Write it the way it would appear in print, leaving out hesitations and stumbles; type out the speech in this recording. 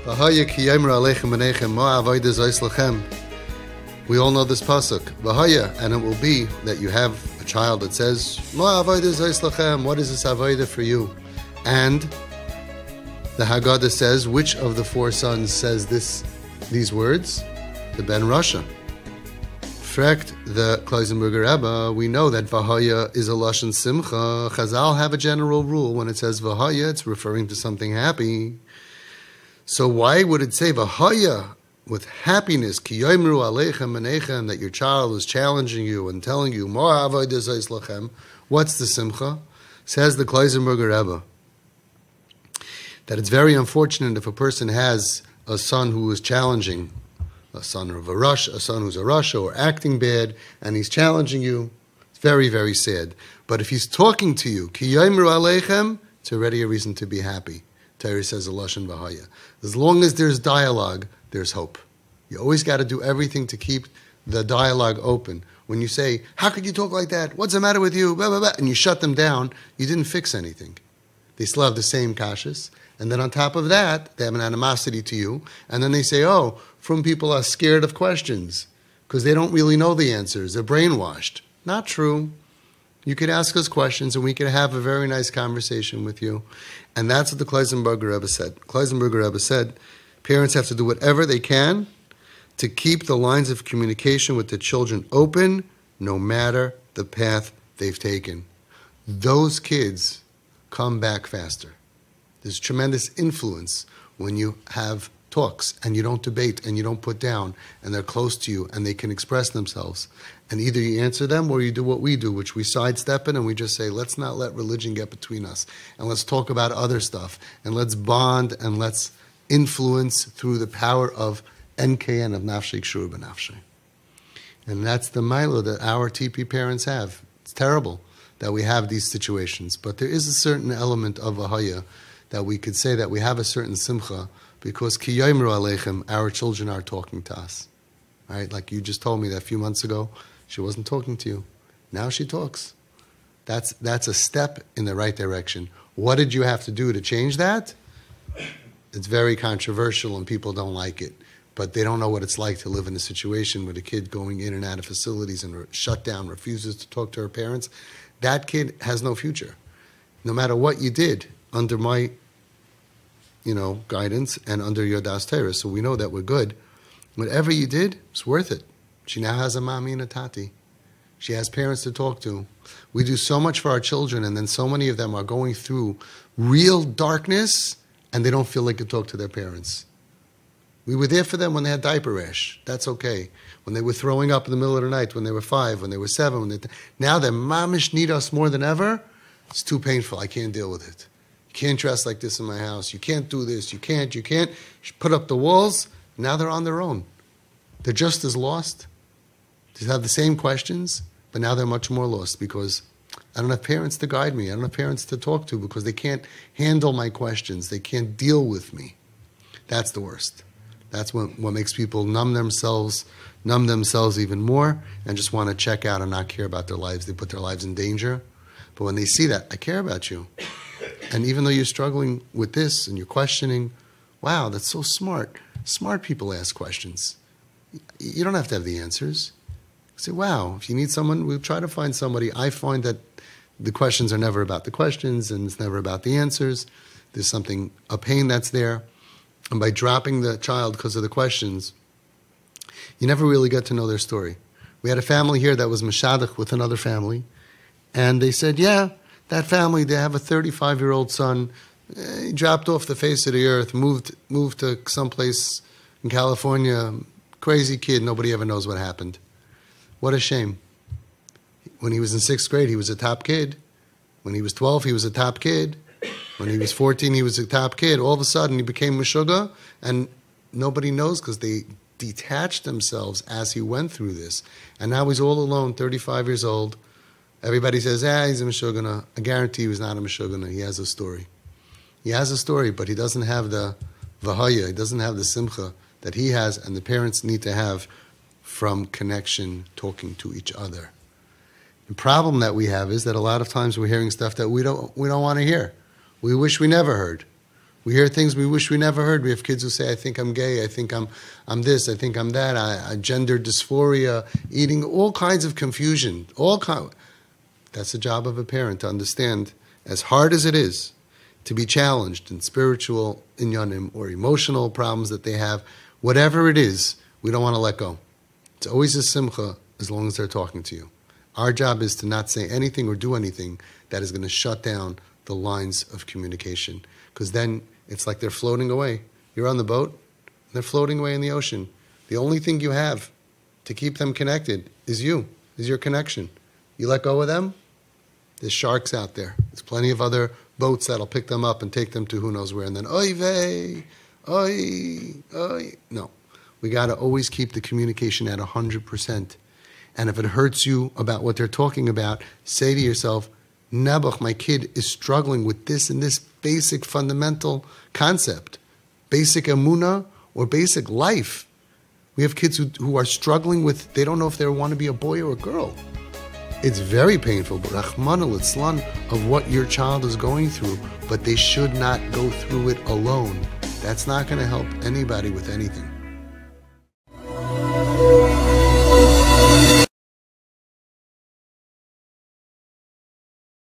V'haya ki yomer aleichem menechem ma avodah zois lachem. We all know this pasuk. V'haya, and it will be that you have a child that says, Ma avodah zois lachem, what is this avodah for you? And the Haggadah says, which of the four sons says these words? The Ben Rasha. Frekt the Klausenberger Rebbe, we know that V'haya is a Lashon Simcha. Chazal have a general rule. When it says V'haya, it's referring to something happy. So why would it say V'haya with happiness, Ki yoimru aleichem menechem, that your child is challenging you and telling you, Ma avodah zois lachem? What's the Simcha? Says the Klausenberger Rebbe that it's very unfortunate if a person has a son who is challenging, a son of a rush, a son who's a rasha or acting bad, and he's challenging you. It's very, very sad. But if he's talking to you, Ki yoimru aleichem, it's already a reason to be happy. Torah says a lashon v'haya. As long as there's dialogue, there's hope. You always got to do everything to keep the dialogue open. When you say, how could you talk like that? What's the matter with you? Blah, blah, blah, and you shut them down, you didn't fix anything. They still have the same kashas. And then on top of that, they have an animosity to you. And then they say, oh, from people are scared of questions because they don't really know the answers. They're brainwashed. Not true. You could ask us questions and we could have a very nice conversation with you. And that's what the Klausenberger Rebbe said. Klausenberger Rebbe said, parents have to do whatever they can to keep the lines of communication with the children open, no matter the path they've taken. Those kids come back faster. There's tremendous influence when you have talks and you don't debate and you don't put down and they're close to you and they can express themselves. And either you answer them or you do what we do, which we sidestep it and we just say, let's not let religion get between us. And let's talk about other stuff. And let's bond and let's influence through the power of NKN, of Nafshei Kshur B'Nafshei. And that's the milo that our TP parents have. It's terrible that we have these situations. But there is a certain element of V'haya that we could say that we have a certain simcha because Ki yoimru aleichem, our children are talking to us. Right? Like you just told me that a few months ago, she wasn't talking to you. Now she talks. That's a step in the right direction. What did you have to do to change that? It's very controversial and people don't like it. But they don't know what it's like to live in a situation with a kid going in and out of facilities and shut down, refuses to talk to her parents. That kid has no future. No matter what you did under my, guidance and under your das Torah, so we know that we're good. Whatever you did, it's worth it. She now has a mami and a tati. She has parents to talk to. We do so much for our children, and then so many of them are going through real darkness, and they don't feel they can talk to their parents. We were there for them when they had diaper rash. That's okay. When they were throwing up in the middle of the night, when they were 5, when they were 7. Now their mamish need us more than ever. It's too painful. I can't deal with it. You can't dress like this in my house. You can't do this. You can't. Put up the walls. Now they're on their own. They're just as lost. They have the same questions, but now they're much more lost because I don't have parents to guide me. I don't have parents to talk to because they can't handle my questions. They can't deal with me. That's the worst. That's what makes people numb themselves even more and just want to check out and not care about their lives. They put their lives in danger. But when they see that, I care about you. And even though you're struggling with this and you're questioning, wow, that's so smart. Smart people ask questions. You don't have to have the answers. You say, wow, if you need someone, we'll try to find somebody. I find that the questions are never about the questions and it's never about the answers. There's a pain that's there. And by dropping the child because of the questions, you never really get to know their story. We had a family here that was meshadach with another family. And they said, yeah, that family, they have a 35-year-old son. He dropped off the face of the earth, moved to someplace in California. Crazy kid. Nobody ever knows what happened. What a shame. When he was in 6th grade, he was a top kid. When he was 12, he was a top kid. When he was 14, he was a top kid. All of a sudden, he became Meshuggah, and nobody knows because they detached themselves as he went through this. And now he's all alone, 35 years old. Everybody says, he's a Meshuggah. I guarantee he was not a Meshuggah. He has a story. He has a story, but he doesn't have the V'haya. He doesn't have the Simcha that he has and the parents need to have from connection, talking to each other. The problem that we have is that a lot of times we're hearing stuff that we don't want to hear. We wish we never heard. We hear things we wish we never heard. We have kids who say, I think I'm gay, I think I'm this, I think I'm that, gender dysphoria, eating, all kinds of confusion. That's the job of a parent, to understand, as hard as it is, to be challenged in spiritual inyanim or emotional problems that they have, whatever it is, we don't want to let go. It's always a simcha as long as they're talking to you. Our job is to not say anything or do anything that is going to shut down the lines of communication. Because then it's like they're floating away. You're on the boat, and they're floating away in the ocean. The only thing you have to keep them connected is you, is your connection. You let go of them, there's sharks out there. There's plenty of other boats that'll pick them up and take them to who knows where. And then, oy vey, oy, oy. No, we got to always keep the communication at 100%. And if it hurts you about what they're talking about, say to yourself, Nebuch, my kid is struggling with this and this basic fundamental concept, basic emunah or basic life. We have kids who are struggling with, they don't know if they want to be a boy or a girl. It's very painful, but Rahman al-Islan of what your child is going through, but they should not go through it alone. That's not going to help anybody with anything.